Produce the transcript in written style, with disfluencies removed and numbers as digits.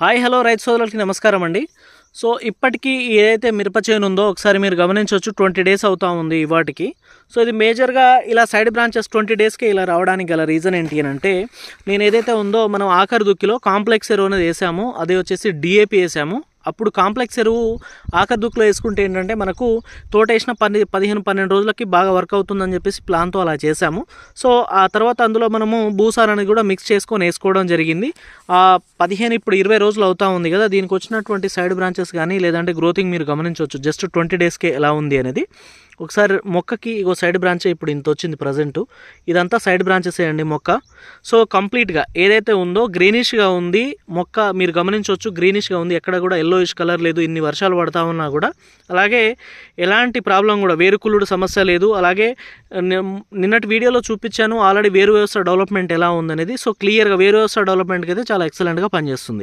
Hi hello రైతు సోదరులకి నమస్కారం అండి. సో ఇప్పటికీ ఏదైతే మిరప చేను ఉందో ఒకసారి మీరు గమనించవచ్చు. 20 డేస్ అవుతా ఉంది ఇవాటికి. సో ఇది మేజర్గా ఇలా సైడ్ బ్రాంచెస్ 20 డేస్కే ఇలా రావడానికి గల రీజన్ ఏంటి అని అంటే, నేను ఏదైతే ఉందో మనం ఆఖరి దుక్కిలో కాంప్లెక్స్ ఎరువు అనేది వేసాము. అది వచ్చేసి డిఏపి వేసాము. అప్పుడు కాంప్లెక్స్ ఎరువు ఆఖరి దుక్కులో వేసుకుంటే ఏంటంటే మనకు తోట వేసిన 15-12 రోజులకి బాగా వర్క్ అవుతుందని చెప్పేసి ప్లాన్తో అలా చేసాము. సో ఆ తర్వాత అందులో మనము భూసార్ అనేది కూడా మిక్స్ చేసుకొని వేసుకోవడం జరిగింది. 15 ఇప్పుడు 20 రోజులు అవుతా ఉంది కదా, దీనికి వచ్చినటువంటి సైడ్ బ్రాంచెస్ కానీ లేదంటే గ్రోతింగ్ మీరు గమనించవచ్చు. జస్ట్ 20 డేస్కే ఎలా ఉంది అనేది ఒకసారి మొక్కకి ఇగో సైడ్ బ్రాంచే ఇప్పుడు ఇంత వచ్చింది ప్రజెంటు. ఇదంతా సైడ్ బ్రాంచెస్ అండి మొక్క. సో కంప్లీట్గా ఏదైతే ఉందో గ్రీనిష్గా ఉంది మొక్క, మీరు గమనించవచ్చు. గ్రీనిష్గా ఉంది, ఎక్కడ కూడా ఎల్లోయిష్ కలర్ లేదు. ఇన్ని వర్షాలు పడతా ఉన్నా కూడా అలాగే ఎలాంటి ప్రాబ్లం కూడా వేరుకుళ్ళుడు సమస్య లేదు. అలాగే నిన్నటి వీడియోలో చూపించాను ఆల్రెడీ వేరు వ్యవస్థ డెవలప్మెంట్ ఎలా ఉందనేది. సో క్లియర్గా వేరు వ్యవస్థ డెవలప్మెంట్కి అయితే చాలా ఎక్సలెంట్గా పనిచేస్తుంది.